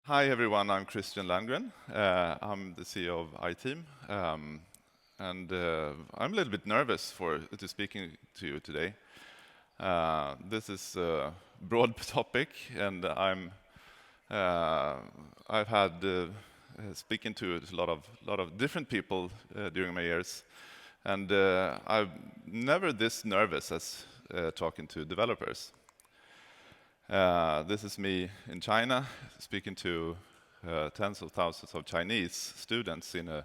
Hi everyone, I'm Christian Landgren. I'm the CEO of iTeam, and I'm a little bit nervous to speaking to you today. This is a broad topic, and I've had speaking to a lot of different people during my years, and I'm never this nervous as talking to developers. This is me in China speaking to tens of thousands of Chinese students in a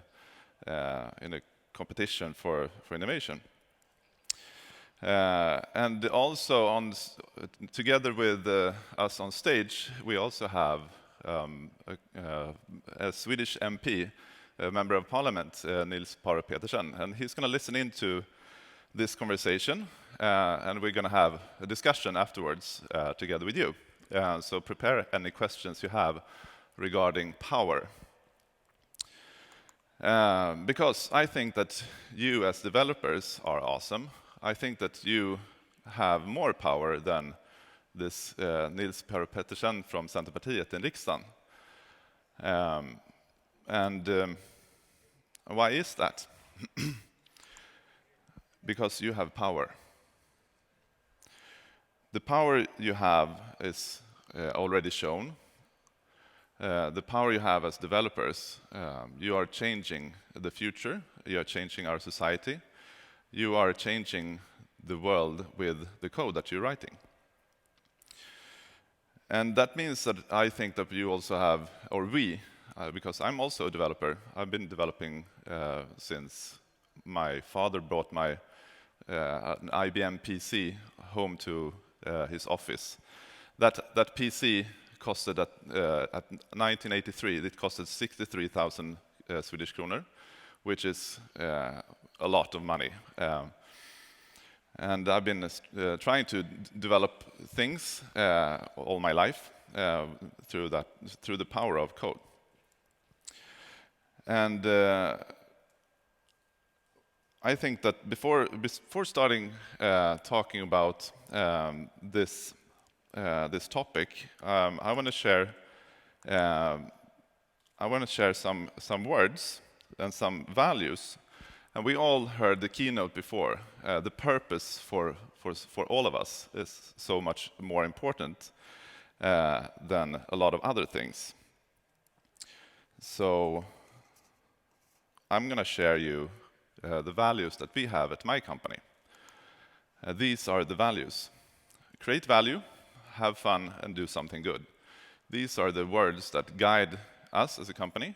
competition for innovation. And also together with us on stage, we also have a Swedish MP, a member of parliament, Niels Paarup-Petersen, and he's going to listen into this conversation, and we're going to have a discussion afterwards together with you. So prepare any questions you have regarding power. Because I think that you as developers are awesome. I think that you have more power than this Niels Paarup-Petersen from Centerpartiet in riksdagen. Why is that? Because you have power. The power you have is already shown. The power you have as developers, you are changing the future, you are changing our society, you are changing the world with the code that you're writing. And that means that I think that you also have, or we, because I'm also a developer, I've been developing since my father brought an IBM PC home to his office. That PC costed at 1983. It costed 63,000 Swedish kronor, which is a lot of money. And I've been trying to develop things all my life through the power of code. And I think that before starting talking about this topic, I want to share some words and some values. And we all heard the keynote before. The purpose for all of us is so much more important than a lot of other things. So I'm going to share you the values that we have at my company. These are the values. Create value, have fun, and do something good. These are the words that guide us as a company.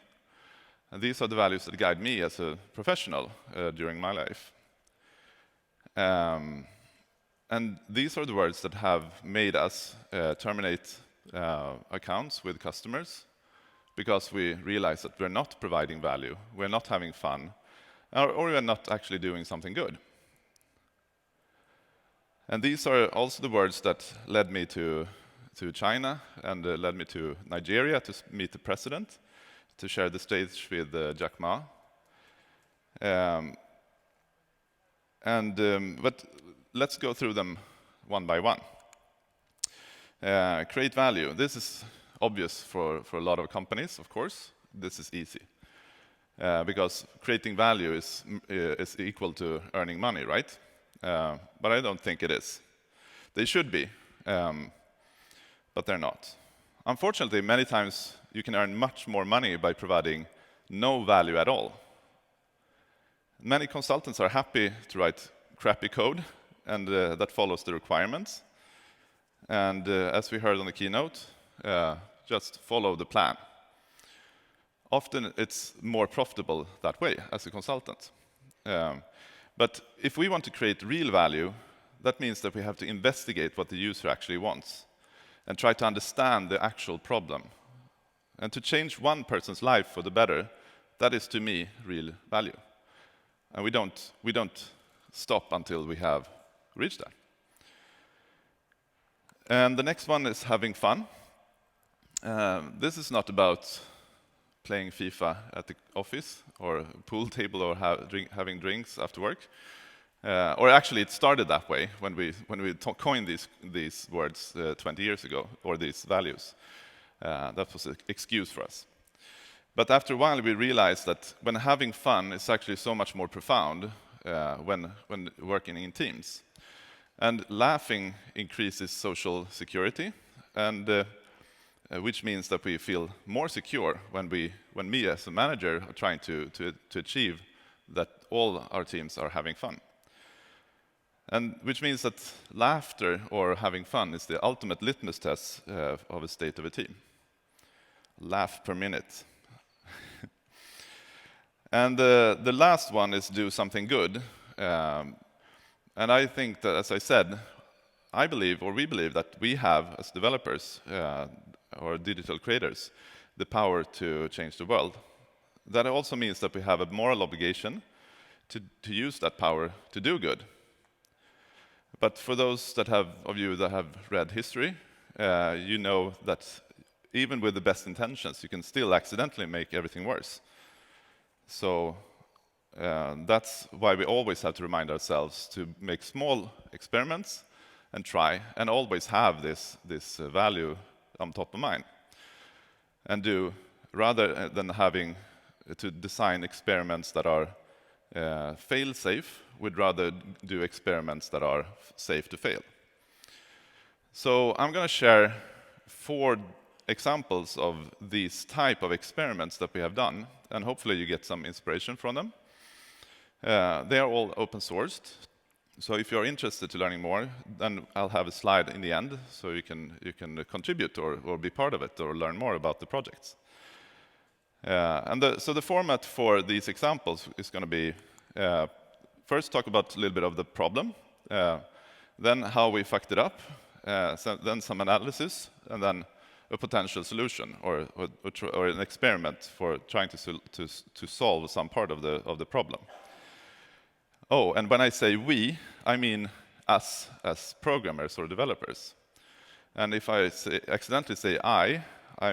And these are the values that guide me as a professional during my life. And these are the words that have made us terminate accounts with customers because we realize that we're not providing value, we're not having fun, or we are not actually doing something good. And these are also the words that led me to China and led me to Nigeria to meet the president, to share the stage with Jack Ma. But let's go through them one by one. Create value. This is obvious for a lot of companies, of course. This is easy. Because creating value is equal to earning money, right? But I don't think it is. They should be, but they're not. Unfortunately, many times you can earn much more money by providing no value at all. Many consultants are happy to write crappy code, and that follows the requirements. And as we heard on the keynote, just follow the plan. Often it's more profitable that way as a consultant. But if we want to create real value, that means that we have to investigate what the user actually wants and try to understand the actual problem. And to change one person's life for the better, that is to me real value. And we don't stop until we have reached that. And the next one is having fun. This is not about playing FIFA at the office or a pool table or having drinks after work. Or actually, it started that way when we coined these words 20 years ago, or these values. That was an excuse for us. But after a while, we realized that when having fun is actually so much more profound when working in teams. And laughing increases social security, and which means that we feel more secure when me as a manager are trying to achieve that all our teams are having fun. And which means that laughter or having fun is the ultimate litmus test of a state of a team. Laugh per minute. And the last one is do something good. And I think that, as I said, we believe that we have, as developers or digital creators, the power to change the world. That also means that we have a moral obligation to use that power to do good. But for those of you that have read history, you know that even with the best intentions, you can still accidentally make everything worse. So that's why we always have to remind ourselves to make small experiments and try, and always have this value on top of mind. And do, rather than having to design experiments that are fail-safe, we'd rather do experiments that are safe to fail. So I'm going to share 4 examples of these type of experiments that we have done, and hopefully you get some inspiration from them. They are all open sourced, so if you're interested to learning more, then I'll have a slide in the end, so you can contribute or be part of it or learn more about the projects. So the format for these examples is going to be first talk about a little bit of the problem, then how we fucked it up, then some analysis, and then a potential solution or an experiment for trying to solve some part of the problem. Oh, and when I say we, I mean us as programmers or developers. And if I accidentally say I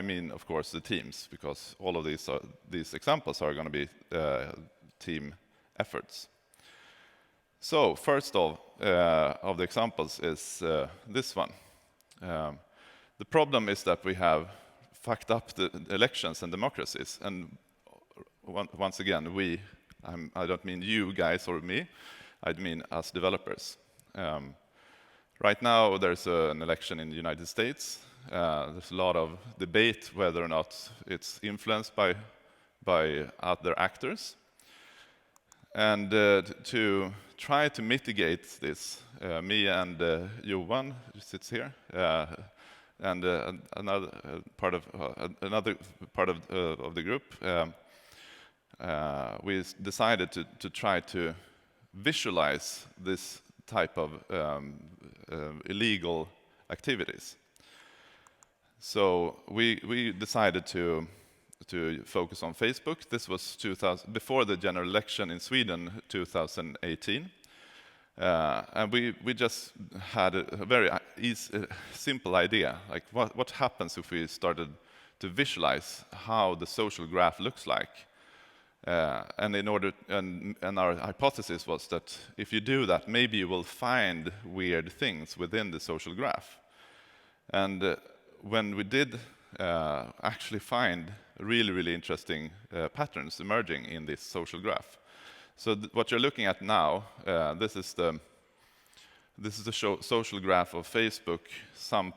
mean, of course, the teams, because all of these examples are going to be team efforts. So first of the examples is this one. The problem is that we have fucked up the elections and democracies. And once again, I don't mean you guys or me, I mean us developers. Right now, there's an election in the United States. There's a lot of debate whether or not it's influenced by other actors. And to try to mitigate this, me and Johan, who sits here, and another part of the group, we decided to try to visualize this type of illegal activities. So we decided to focus on Facebook. This was before the general election in Sweden, 2018. And we just had a very simple idea, like what happens if we started to visualize how the social graph looks like. And our hypothesis was that if you do that, maybe you will find weird things within the social graph. And when we did actually find really, really interesting patterns emerging in this social graph. So what you're looking at now, this is the social graph of Facebook, some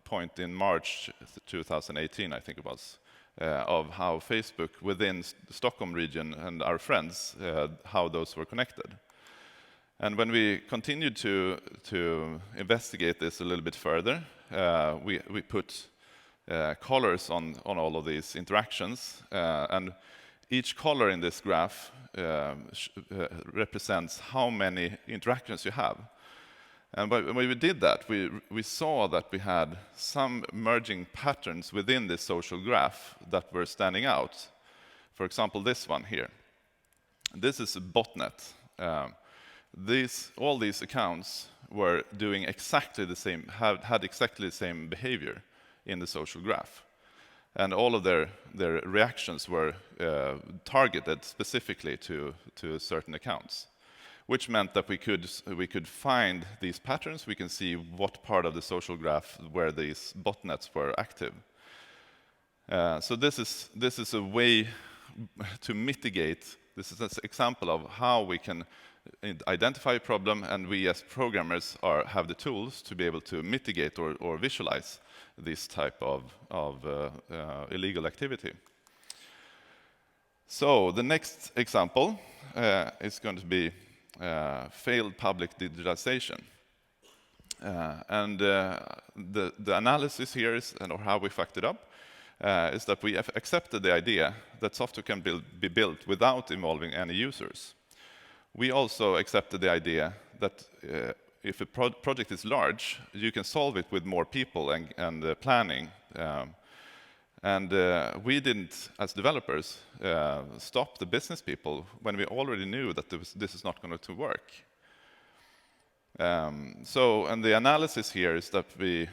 point in March 2018, I think it was, of how Facebook within the Stockholm region and our friends, how those were connected. And when we continued to investigate this a little bit further, we put colors on all of these interactions, and each color in this graph represents how many interactions you have. And when we did that, we saw that we had some emerging patterns within this social graph that were standing out. For example, this one here. This is a botnet. All these accounts were doing exactly the same, had exactly the same behavior in the social graph. And all of their reactions were targeted specifically to certain accounts, which meant that we could find these patterns. We can see what part of the social graph where these botnets were active. So this is a way to mitigate. This is an example of how we can identify a problem, and we as programmers have the tools to be able to mitigate or visualize this type of illegal activity. So the next example is going to be failed public digitalization. And the analysis here is, or how we fucked it up, is that we have accepted the idea that software can be built without involving any users. We also accepted the idea that if a project is large, you can solve it with more people and planning. We didn't, as developers, stop the business people when we already knew that this is not going to work. And the analysis here is that the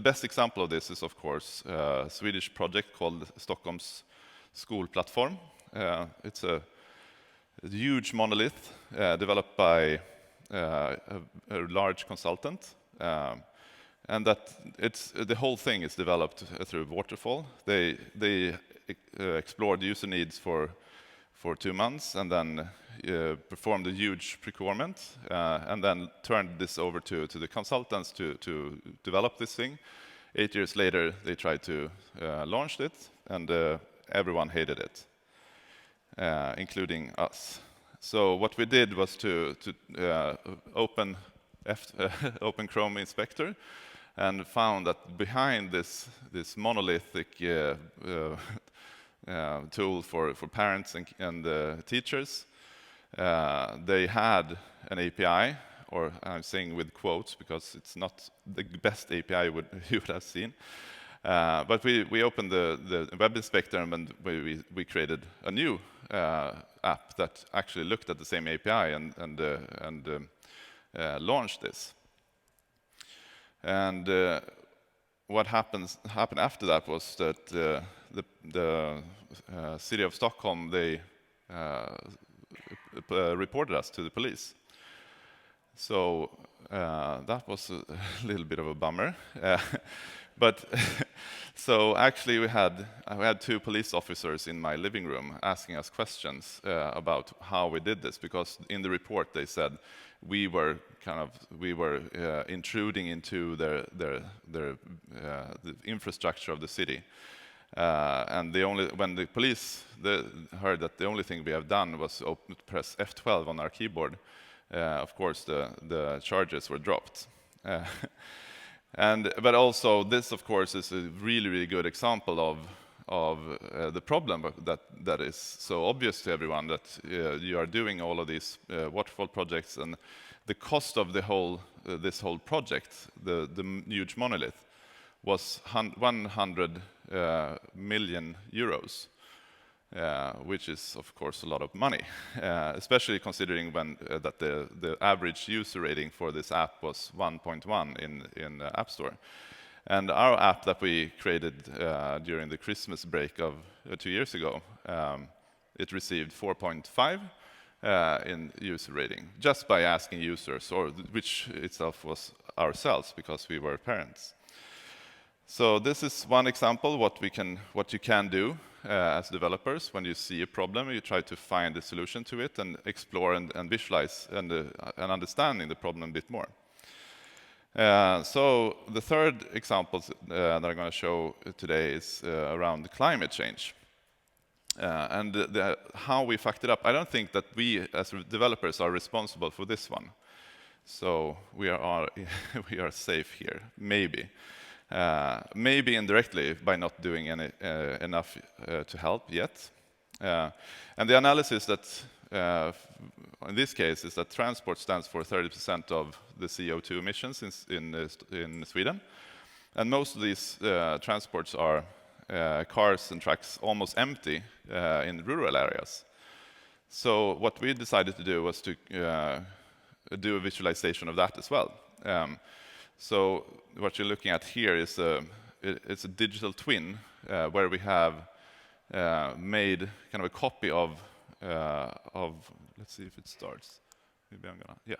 best example of this is, of course, a Swedish project called Stockholm's Skolplattform. It's a huge monolith developed by a large consultant. And that the whole thing is developed through waterfall. They explored user needs for 2 months and then performed a huge procurement and then turned this over to the consultants to develop this thing. 8 years later, they tried to launch it, and everyone hated it, including us. So what we did was to open Chrome Inspector, and found that behind this monolithic tool for parents and teachers, they had an API, or I'm saying with quotes because it's not the best API you would have seen. But we opened the web inspector, and we created a new app that actually looked at the same API and launched this. And what happened after that was that the city of Stockholm, they reported us to the police. So that was a little bit of a bummer. But so actually we had 2 police officers in my living room asking us questions about how we did this, because in the report they said we were intruding into the infrastructure of the city. And when the police heard that the only thing we have done was press F12 on our keyboard, of course the charges were dropped. But also this, of course, is a really good example of the problem that is so obvious to everyone, that you are doing all of these waterfall projects, and the cost of this whole project, the huge monolith, was 100 million euros, which is of course a lot of money, especially considering that the average user rating for this app was 1.1 in the App Store. And our app that we created during the Christmas break of 2 years ago, it received 4.5 in user rating, just by asking users, which itself was ourselves, because we were parents. So this is one example what you can do as developers. When you see a problem, you try to find a solution to it and explore and visualize and understanding the problem a bit more. So the third example that I'm going to show today is around climate change. And how we fucked it up. I don't think that we as developers are responsible for this one. So we are safe here, maybe. Maybe indirectly by not doing enough to help yet. And the analysis that in this case is that transport stands for 30% of the CO2 emissions in Sweden. And most of these transports are cars and trucks almost empty in rural areas. So what we decided to do was to do a visualization of that as well. So what you're looking at here is it's a digital twin where we have made kind of a copy of let's see if it starts. Maybe I'm gonna, yeah.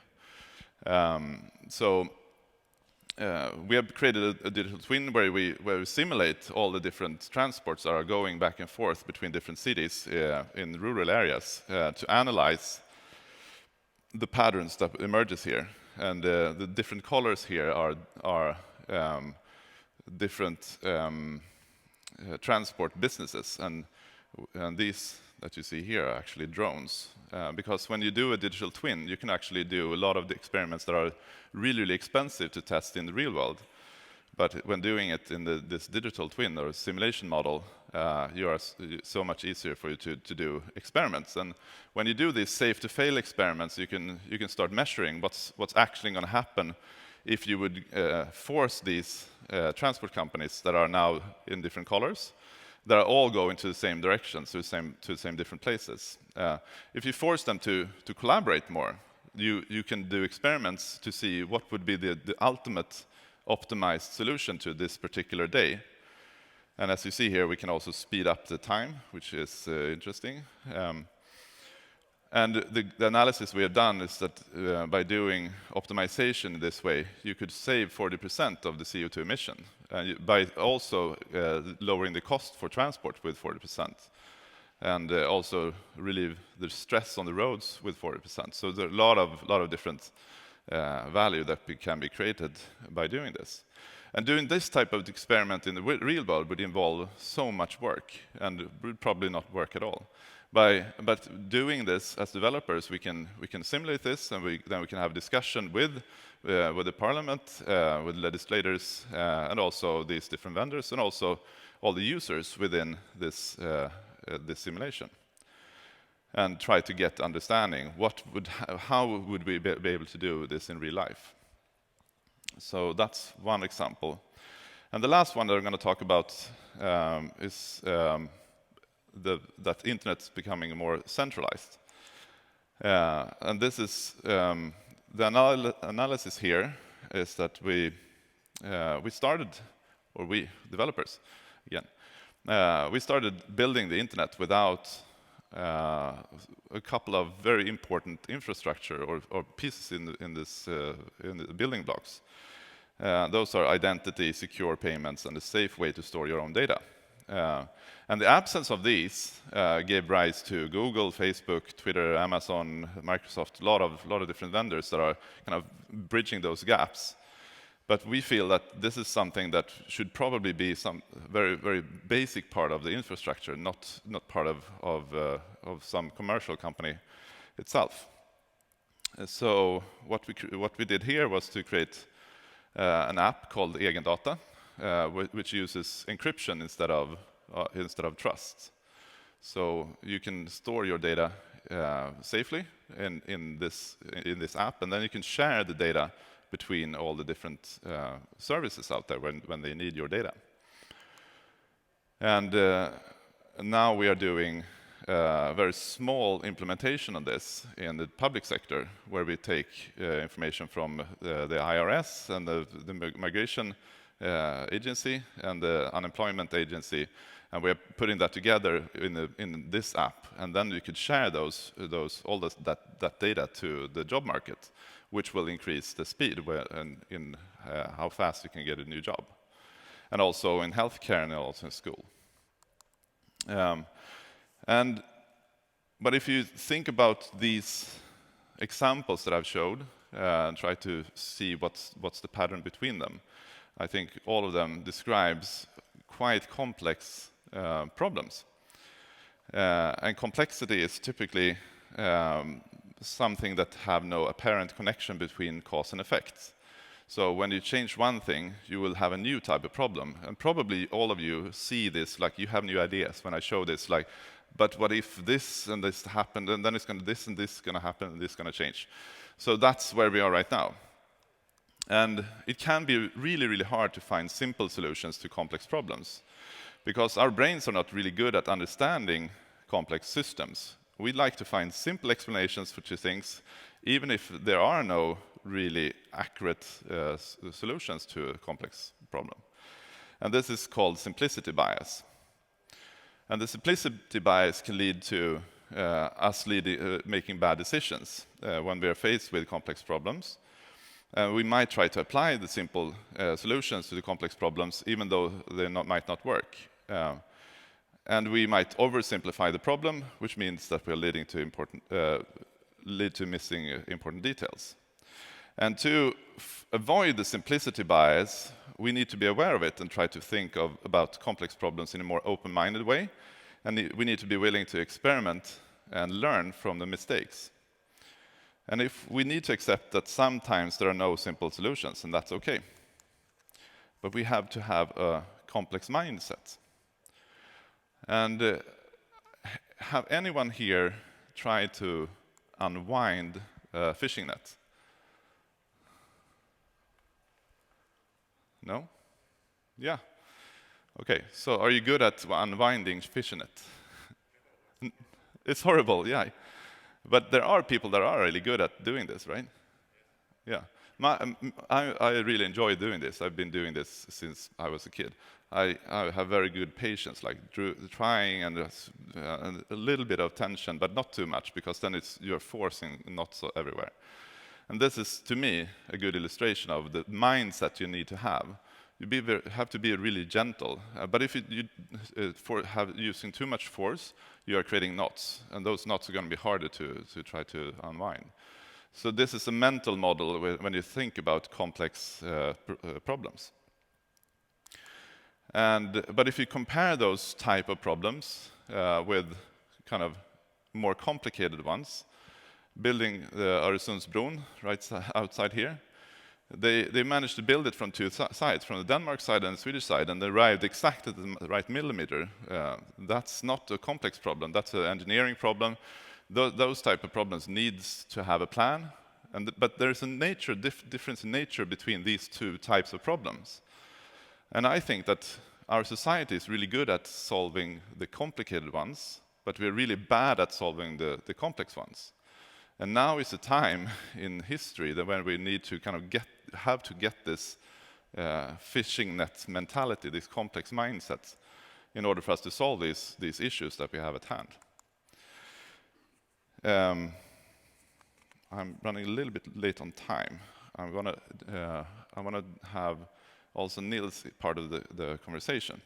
So we have created a digital twin where we simulate all the different transports that are going back and forth between different cities in rural areas to analyze the patterns that emerges here. And the different colors here are different transport businesses, and these that you see here are actually drones. Because when you do a digital twin, you can actually do a lot of the experiments that are really, really expensive to test in the real world. But when doing it in this digital twin or simulation model, so much easier for you to do experiments. And when you do these safe-to-fail experiments, you can start measuring what's actually going to happen if you would force these transport companies that are now in different colors, that are all going to the same directions, to the same different places. If you force them to collaborate more, you can do experiments to see what would be the ultimate optimized solution to this particular day. And as you see here, we can also speed up the time, which is interesting. And the analysis we have done is that by doing optimization in this way, you could save 40% of the CO2 emission, by also lowering the cost for transport with 40%, and also relieve the stress on the roads with 40%. So there are a lot of different value that can be created by doing this. And doing this type of experiment in the real world would involve so much work, and would probably not work at all. But doing this as developers, we can simulate this, and then we can have discussion with the parliament, with legislators, and also these different vendors, and also all the users within this simulation, and try to get understanding how would we be able to do this in real life. So that's one example. And the last one that I'm going to talk about is that internet's becoming more centralized. And this is the analysis here is that we developers, again, we started building the internet without a couple of very important infrastructure or pieces in the building blocks. Those are identity, secure payments, and a safe way to store your own data. And the absence of these gave rise to Google, Facebook, Twitter, Amazon, Microsoft, a lot of different vendors that are kind of bridging those gaps. But we feel that this is something that should probably be some very, very basic part of the infrastructure, not part of some commercial company itself. So what we did here was to create an app called Egendata, which uses encryption instead of trust. So you can store your data safely in this app, and then you can share the data between all the different services out there when they need your data. And now we are doing a very small implementation of this in the public sector, where we take information from the IRS and the migration agency and the unemployment agency, and we are putting that together in this app, and then we could share that data to the job market, which will increase the speed in how fast you can get a new job, and also in healthcare and also in school. But if you think about these examples that I've showed and try to see what's the pattern between them, I think all of them describes quite complex problems. And complexity is typically something that have no apparent connection between cause and effect. So when you change one thing, you will have a new type of problem. And probably all of you see this, like you have new ideas when I show this, like, but what if this and this happened, and then this and this is going to happen, and this is going to change. So that's where we are right now. And it can be really, really hard to find simple solutions to complex problems, because our brains are not really good at understanding complex systems. We like to find simple explanations for two things, even if there are no really accurate solutions to a complex problem. And this is called simplicity bias. And the simplicity bias can lead to us making bad decisions when we are faced with complex problems. We might try to apply the simple solutions to the complex problems, even though they might not work. And we might oversimplify the problem, which means that we're lead to missing important details. And to avoid the simplicity bias, we need to be aware of it and try to think about complex problems in a more open-minded way. And we need to be willing to experiment and learn from the mistakes. And if we need to accept that sometimes there are no simple solutions, and that's okay. But we have to have a complex mindset. And have anyone here tried to unwind a fishing net? No? Yeah. Okay, so are you good at unwinding fishing net? It's horrible, yeah. But there are people that are really good at doing this, right? Yeah. I really enjoy doing this. I've been doing this since I was a kid. I have very good patience, like trying and a little bit of tension, but not too much, because then you're forcing knots everywhere. And this is, to me, a good illustration of the mindset you need to have. You have to be really gentle. But if you using too much force, you are creating knots, and those knots are going to be harder to try to unwind. So this is a mental model when you think about complex problems. But if you compare those type of problems with kind of more complicated ones, building the Öresundsbron right outside here, they managed to build it from two sides, from the Denmark side and the Swedish side, and they arrived exactly at the right millimeter. That's not a complex problem, that's an engineering problem. Those type of problems needs to have a plan, but there's a difference in nature between these two types of problems. And I think that our society is really good at solving the complicated ones, but we're really bad at solving the complex ones. And now is the time in history that when we need to kind of have to get this fishing net mentality, this complex mindset, in order for us to solve these issues that we have at hand. I'm running a little bit late on time. I want to have also Niels part of the conversation.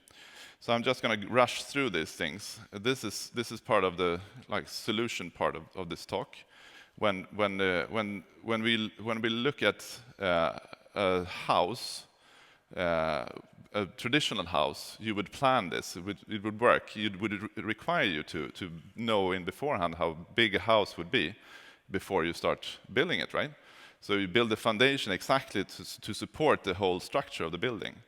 So I'm just going to rush through these things. This is part of the solution part of this talk. When we look at a house, a traditional house, you would plan this. It would work. It would require you to know in beforehand how big a house would be before you start building it, right? So you build the foundation exactly to support the whole structure of the building.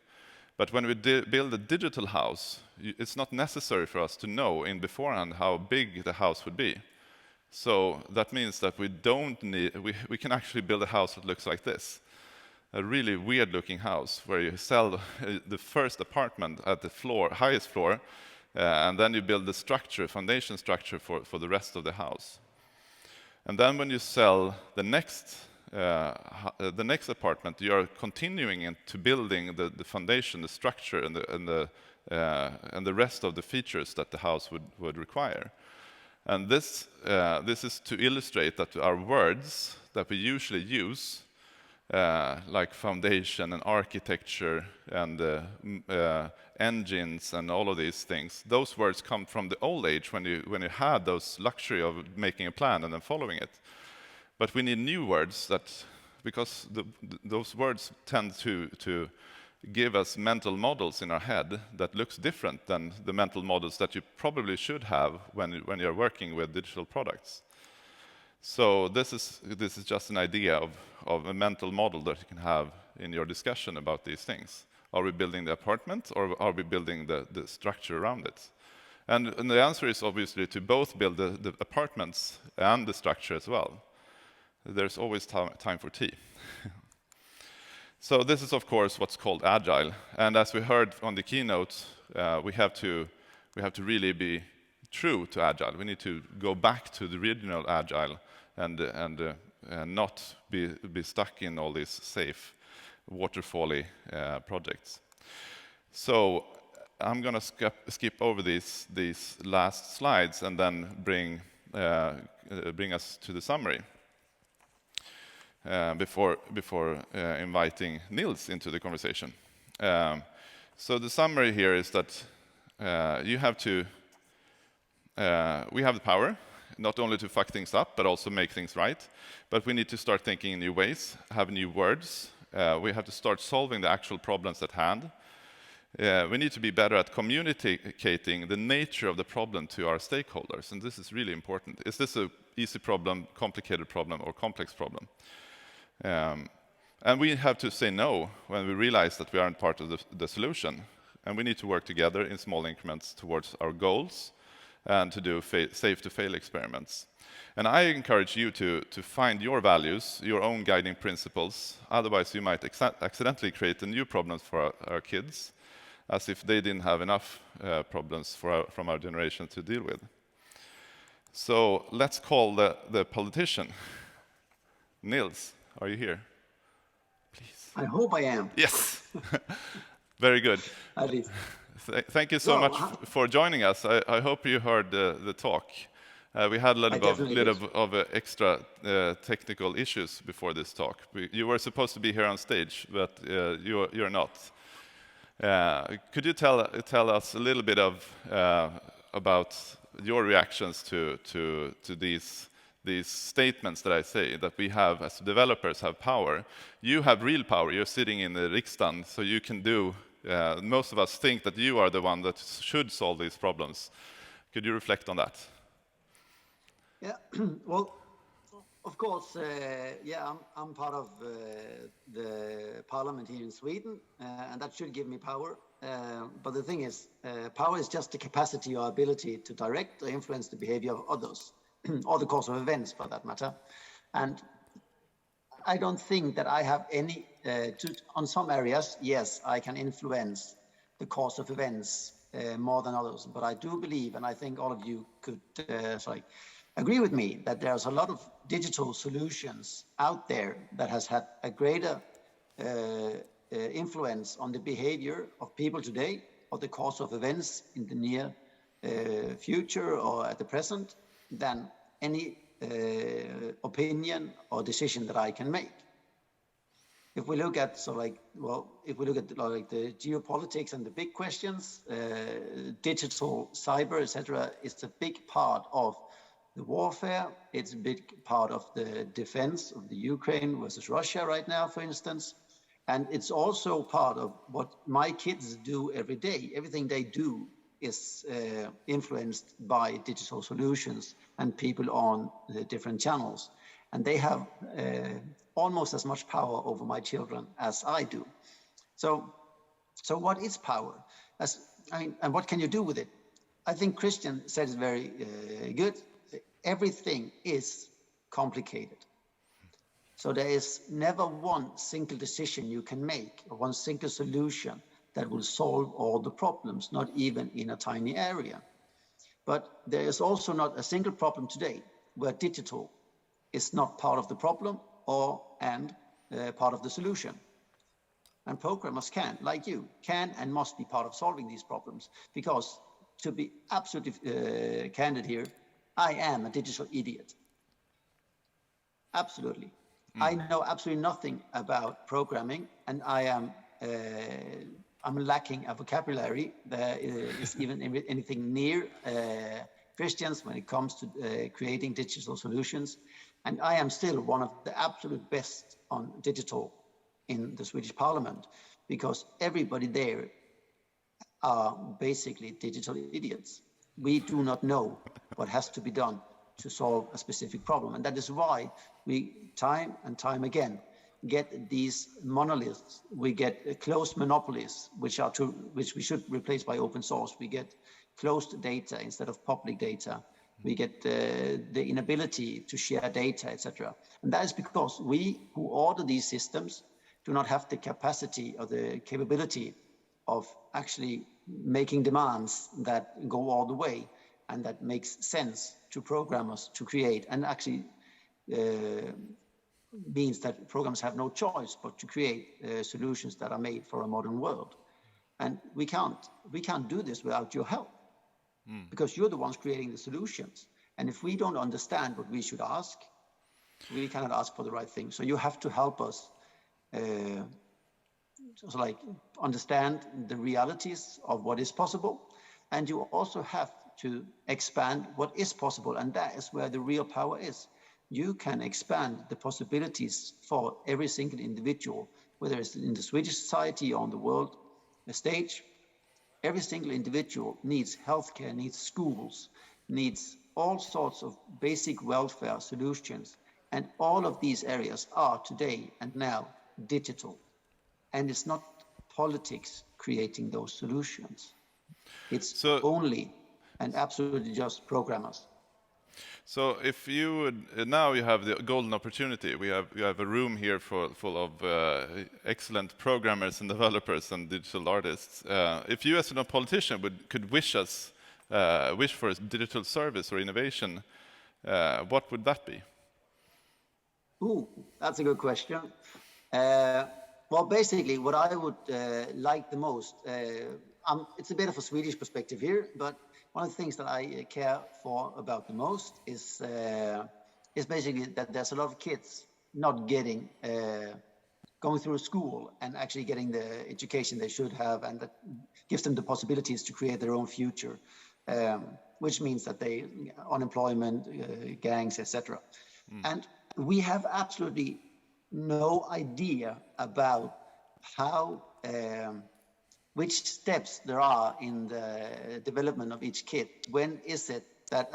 But when we build a digital house, it's not necessary for us to know in beforehand how big the house would be. So that means that we can actually build a house that looks like this. A really weird looking house where you sell the first apartment at the highest floor, and then you build the foundation structure for the rest of the house. And then when you sell the next apartment, you are continuing into building the foundation, the structure, and the rest of the features that the house would require. And this is to illustrate that our words that we usually use, like foundation and architecture and engines and all of these things, those words come from the old age when you had those luxury of making a plan and then following it. But we need new words because those words tend to give us mental models in our head that looks different than the mental models that you probably should have when you're working with digital products. So this is just an idea of a mental model that you can have in your discussion about these things. Are we building the apartment, or are we building the structure around it? And the answer is obviously to both build the apartments and the structure as well. There's always time for tea. So this is, of course, what's called agile. And as we heard on the keynote, we have to really be true to agile. We need to go back to the original agile and not be stuck in all these safe waterfally projects. So I'm going to skip over these last slides and then bring us to the summary. before inviting Niels into the conversation. So the summary here is that we have the power not only to fuck things up, but also make things right. But we need to start thinking in new ways, have new words. We have to start solving the actual problems at hand. We need to be better at communicating the nature of the problem to our stakeholders, and this is really important. Is this an easy problem, complicated problem, or complex problem? And we have to say no when we realize that we aren't part of the solution, and we need to work together in small increments towards our goals and to do safe-to-fail experiments. And I encourage you to find your values, your own guiding principles. Otherwise, you might accidentally create a new problem for our kids, as if they didn't have enough problems from our generation to deal with. So let's call the politician. Niels, are you here? Please. I hope I am. Yes. Very good. At least. Thank you so much for joining us. I hope you heard the talk. We had a little of extra technical issues before this talk. You were supposed to be here on stage, but you're not. Could you tell us a little bit about your reactions to these statements that I say, that we have, as developers, have power? You have real power. You're sitting in the Riksdagen, so you can do. Most of us think that you are the one that should solve these problems. Could you reflect on that? Yeah, well, of course, I'm part of the parliament here in Sweden, and that should give me power. But the thing is, power is just the capacity or ability to direct or influence the behavior of others, or the course of events for that matter. And I don't think that I have any, on some areas, yes, I can influence the course of events more than others. But I do believe, and I think all of you could agree with me, that there's a lot of digital solutions out there that has had a greater influence on the behavior of people today, or the course of events in the near future or at the present, than any opinion or decision that I can make. If we look at the geopolitics and the big questions, digital, cyber, etc., it's a big part of the warfare. It's a big part of the defense of the Ukraine versus Russia right now, for instance. And it's also part of what my kids do every day. Everything they do is influenced by digital solutions and people on the different channels. And they have almost as much power over my children as I do. So what is power? And what can you do with it? I think Christian said it very good. Everything is complicated. So there is never one single decision you can make, or one single solution that will solve all the problems, not even in a tiny area. But there is also not a single problem today where digital is not part of the problem and part of the solution. And programmers can, like you, can and must be part of solving these problems. Because to be absolutely candid here, I am a digital idiot. Absolutely. I know absolutely nothing about programming, and I'm lacking a vocabulary that is even anything near Christians when it comes to creating digital solutions. And I am still one of the absolute best on digital in the Swedish Parliament, because everybody there are basically digital idiots. We do not know what has to be done to solve a specific problem. And that is why we, time and time again, get these monoliths. We get closed monopolies, which we should replace by open source. We get closed data instead of public data. We get the inability to share data, etc. And that is because we who order these systems do not have the capacity or the capability of actually making demands that go all the way and that makes sense to programmers to create, and actually means that programs have no choice but to create solutions that are made for a modern world. And we can't do this without your help, because you're the ones creating the solutions. And if we don't understand what we should ask, We cannot ask for the right thing. So you have to help us understand the realities of what is possible. And you also have to expand what is possible. And that is where the real power is. You can expand the possibilities for every single individual, whether it's in the Swedish society or on the world stage. Every single individual needs healthcare, needs schools, needs all sorts of basic welfare solutions. And all of these areas are today and now digital. And it's not politics creating those solutions. It's only and absolutely just programmers. So if you would, now you have the golden opportunity. You have a room here full of excellent programmers and developers and digital artists. If you as a politician could wish for a digital service or innovation, what would that be? Ooh, that's a good question. Well, basically, what I would like the most, it's a bit of a Swedish perspective here, but one of the things that I care for about the most is basically that there's a lot of kids not going through school and actually getting the education they should have, and that gives them the possibilities to create their own future, which means that unemployment, gangs, etc. And we have absolutely no idea about which steps there are in the development of each kid. When is it that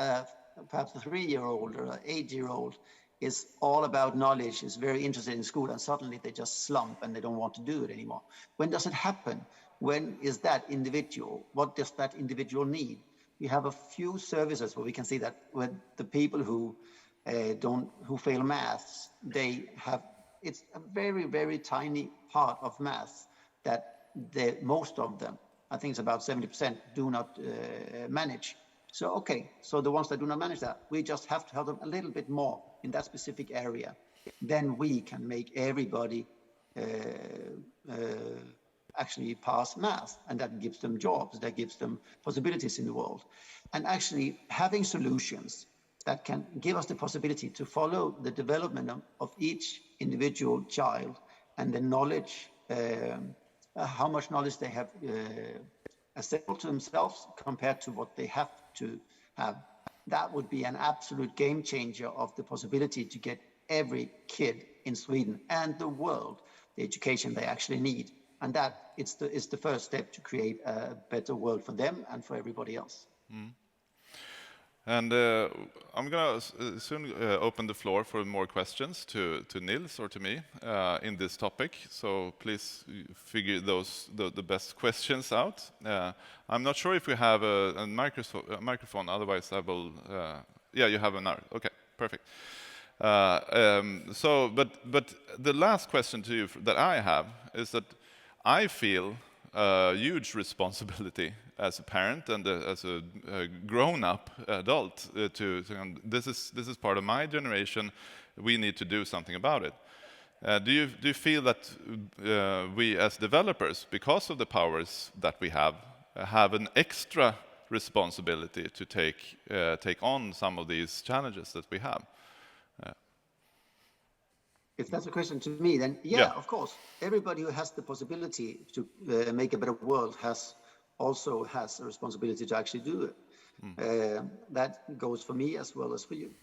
perhaps a 3-year-old or an 8-year-old is all about knowledge, is very interested in school, and suddenly they just slump and they don't want to do it anymore? When does it happen? When is that individual? What does that individual need? We have a few services where we can see that with the people who fail maths, it's a very, very tiny part of maths that most of them, I think it's about 70%, do not manage. So the ones that do not manage that, we just have to help them a little bit more in that specific area. Then we can make everybody actually pass math, and that gives them jobs, that gives them possibilities in the world. And actually having solutions that can give us the possibility to follow the development of each individual child and the knowledge, how much knowledge they have assembled to themselves compared to what they have to have. That would be an absolute game changer of the possibility to get every kid in Sweden and the world the education they actually need. And that is the first step to create a better world for them and for everybody else. Mm. And I'm going to soon open the floor for more questions to Nils or to me in this topic. So please figure the best questions out. I'm not sure if we have a microphone. Otherwise, I will. Yeah, you have an hour. Okay, perfect. But the last question to you that I have is that I feel a huge responsibility as a parent and as a grown-up adult this is part of my generation. We need to do something about it. Do you feel that we as developers, because of the powers that we have an extra responsibility to take on some of these challenges that we have? If that's a question to me, then yeah, of course. Everybody who has the possibility to make a better world also has a responsibility to actually do it. That goes for me as well as for you.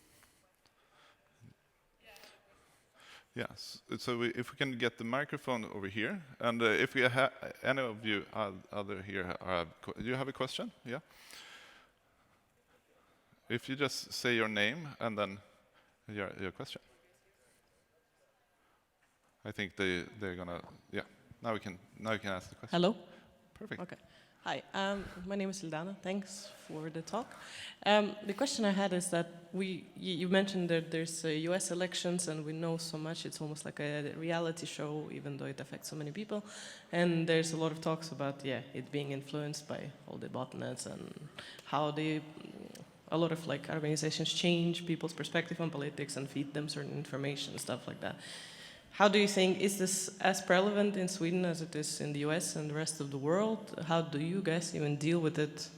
Yes. So if we can get the microphone over here, and if we have any of you other here, do you have a question? Yeah. If you just say your name and then your question. I think they're gonna. Yeah. Now you can ask the question. Hello. Perfect. Okay. Hi. My name is Ildana. Thanks for the talk. The question I had is that you mentioned that there's U.S. elections, and we know so much. It's almost like a reality show, even though it affects so many people. And there's a lot of talks about it being influenced by all the botnets and how a lot of organizations change people's perspective on politics and feed them certain information, stuff like that. How do you think, is this as relevant in Sweden as it is in the US and the rest of the world? How do you guys even deal with it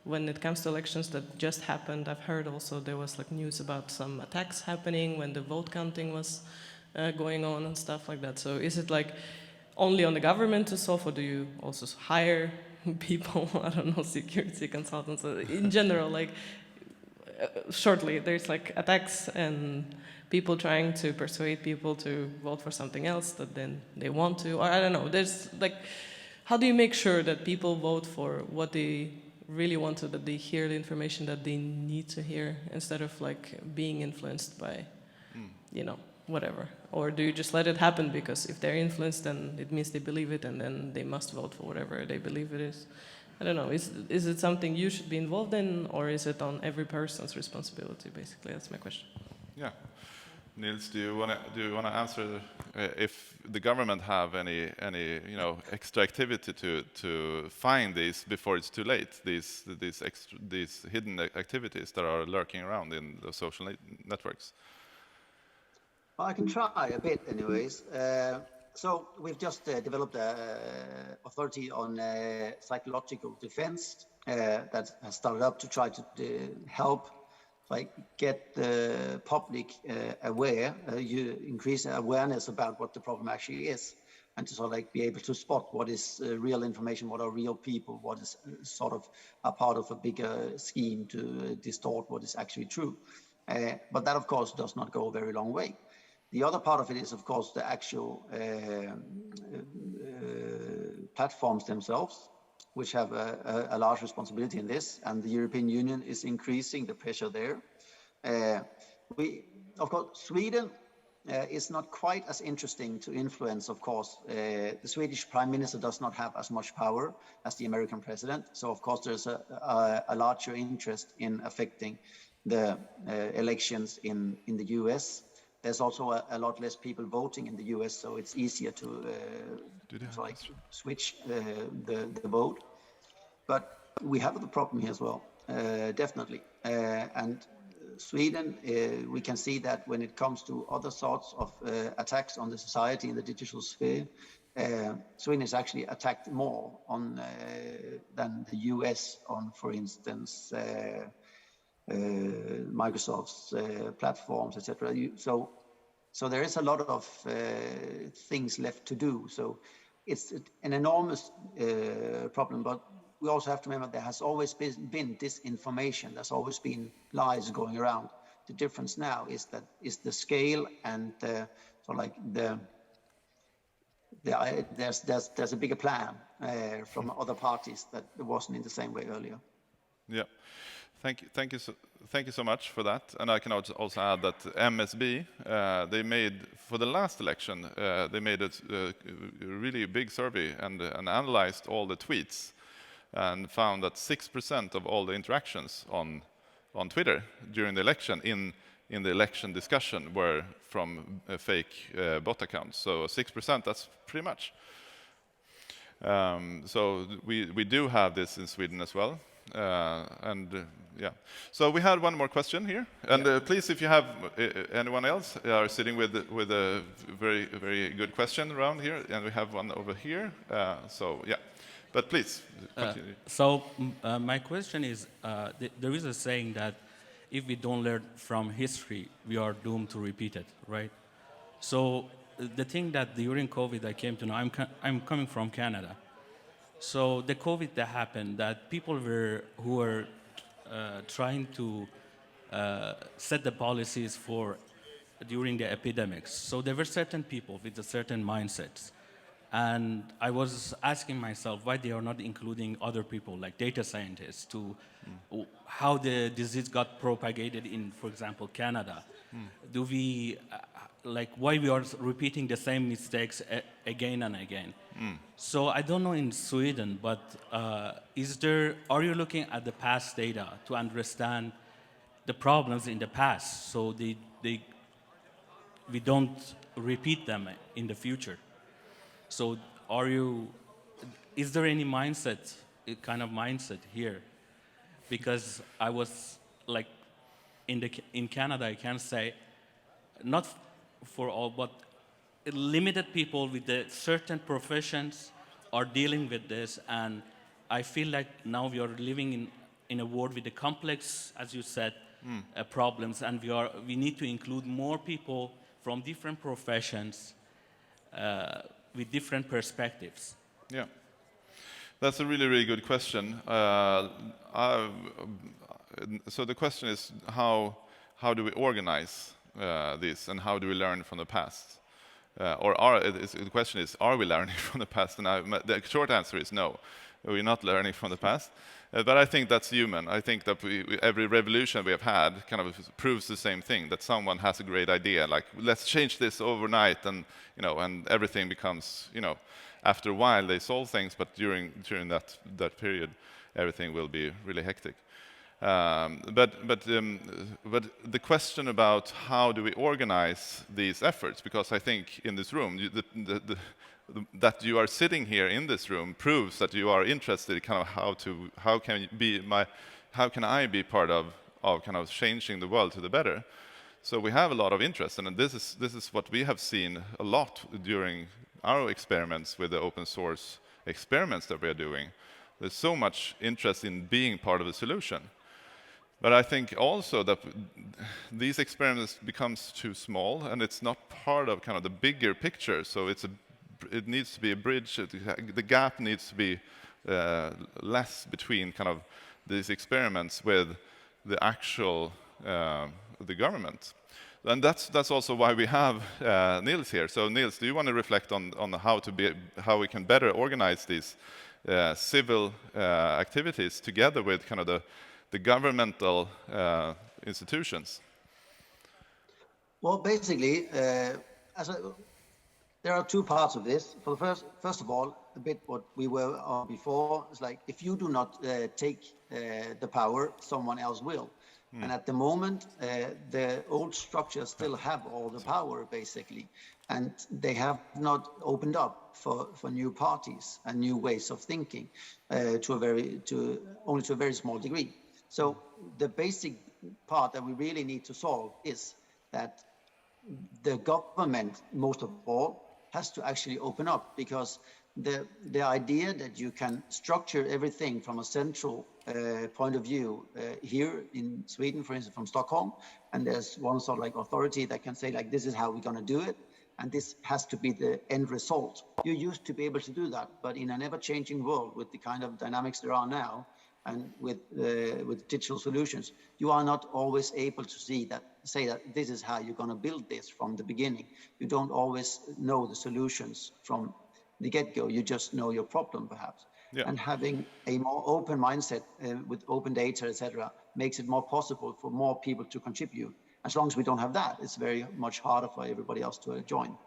when it comes to elections that just happened, I've heard also there was like news about some attacks happening when the vote counting was going on and stuff like that. So is it like only on the government to solve, or do you also hire people, I don't know, security consultants, in general, like shortly, there's like attacks and people trying to persuade people to vote for something else that then they want to, or I don't know, there's like, how do you make sure that people vote for what they really want to, that they hear the information that they need to hear instead of like being influenced by, you know, whatever? Or do you just let it happen because if they're influenced, then it means they believe it and then they must vote for whatever they believe it is? I don't know, is it something you should be involved in, or is it on every person's responsibility, basically? That's my question. Yeah. Niels, do you want to answer if the government have any extra activity to find these before it's too late? These hidden activities that are lurking around in the social networks. Well, I can try a bit, anyways. So we've just developed an authority on psychological defense that has started up to try to help get the public aware, you increase awareness about what the problem actually is, and to sort of be able to spot what is real information, what are real people, what is sort of a part of a bigger scheme to distort what is actually true. But that, of course, does not go a very long way. The other part of it is, of course, the actual platforms themselves, which have a large responsibility in this, and the European Union is increasing the pressure there. Of course, Sweden is not quite as interesting to influence, of course. The Swedish Prime Minister does not have as much power as the American president, so of course there's a larger interest in affecting the elections in the US. There's also a lot less people voting in the US, so it's easier to switch the vote. But we have the problem here as well, definitely. And Sweden, we can see that when it comes to other sorts of attacks on the society in the digital sphere, Sweden is actually attacked more than the US on, for instance, Microsoft's platforms, etc. So there is a lot of things left to do. So it's an enormous problem, but we also have to remember there has always been disinformation. There's always been lies going around. The difference now is the scale and there's a bigger plan from other parties that wasn't in the same way earlier. Yeah. Thank you so much for that. And I can also add that MSB, they made, for the last election, they made a really big survey and analyzed all the tweets and found that 6% of all the interactions on Twitter during the election in the election discussion were from fake bot accounts. So 6%, that's pretty much. So we do have this in Sweden as well. Yeah. So we had one more question here, and please, if you have anyone else are sitting with a very, very good question around here, and we have one over here. So yeah, but please continue. My question is, there is a saying that if we don't learn from history, we are doomed to repeat it, right? So the thing that during COVID I came to know, I'm coming from Canada. So the COVID that happened, that people who were trying to set the policies for during the epidemics. So there were certain people with a certain mindsets. And I was asking myself why they are not including other people like data scientists to how the disease got propagated in, for example, Canada. Do we, why we are repeating the same mistakes again and again? So I don't know in Sweden, but are you looking at the past data to understand the problems in the past so we don't repeat them in the future? So is there any kind of mindset here? Because I was in Canada, I can say, not for all, but limited people with the certain professions are dealing with this, and I feel like now we are living in a world with the complex, as you said, problems, and we need to include more people from different professions with different perspectives? Yeah. That's a really, really good question. So the question is how do we organize this, and how do we learn from the past? The question is, are we learning from the past? And the short answer is no. We're not learning from the past. But I think that's human. I think that every revolution we have had kind of proves the same thing, that someone has a great idea, like, let's change this overnight, and and everything becomes, after a while they solve things, but during that period, everything will be really hectic. But the question about how do we organize these efforts, because I think in this room, that you are sitting here in this room proves that you are interested kind of how can I be part of kind of changing the world to the better. So we have a lot of interest, and this is what we have seen a lot during our experiments with the open source experiments that we are doing. There's so much interest in being part of the solution. But I think also that these experiments becomes too small, and it's not part of kind of the bigger picture. So it needs to be a bridge. The gap needs to be less between kind of these experiments with the actual the government. And that's also why we have Niels here. So Niels, do you want to reflect on how we can better organize these civil activities together with kind of the governmental institutions? Well, basically, there are two parts of this. For the first of all, a bit what we were on before is like, if you do not take the power, someone else will. And at the moment, the old structures still have all the power, basically, and they have not opened up for new parties and new ways of thinking only to a very small degree. So the basic part that we really need to solve is that the government, most of all, has to actually open up, because the idea that you can structure everything from a central point of view here in Sweden, for instance, from Stockholm, and there's one sort of like authority that can say like, this is how we're going to do it, and this has to be the end result. You used to be able to do that, but in an ever-changing world with the kind of dynamics there are now, and with digital solutions, you are not always able to say that this is how you're going to build this from the beginning. You don't always know the solutions from the get-go. You just know your problem, perhaps. Yeah. And having a more open mindset with open data, etc., makes it more possible for more people to contribute. As long as we don't have that, it's very much harder for everybody else to join.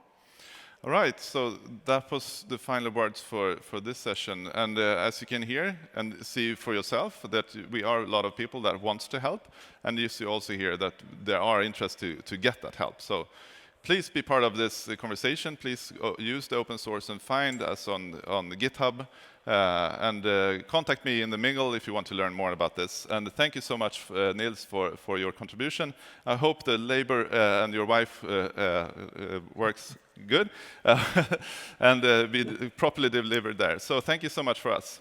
All right, so that was the final words for this session. And as you can hear and see for yourself, that we are a lot of people that wants to help, and you see also here that there are interest to get that help. So please be part of this conversation. Please use the open source and find us on GitHub, and contact me in the mingle if you want to learn more about this. And thank you so much, Niels, for your contribution. I hope the labor and your wife works good and be properly delivered there. So thank you so much for us.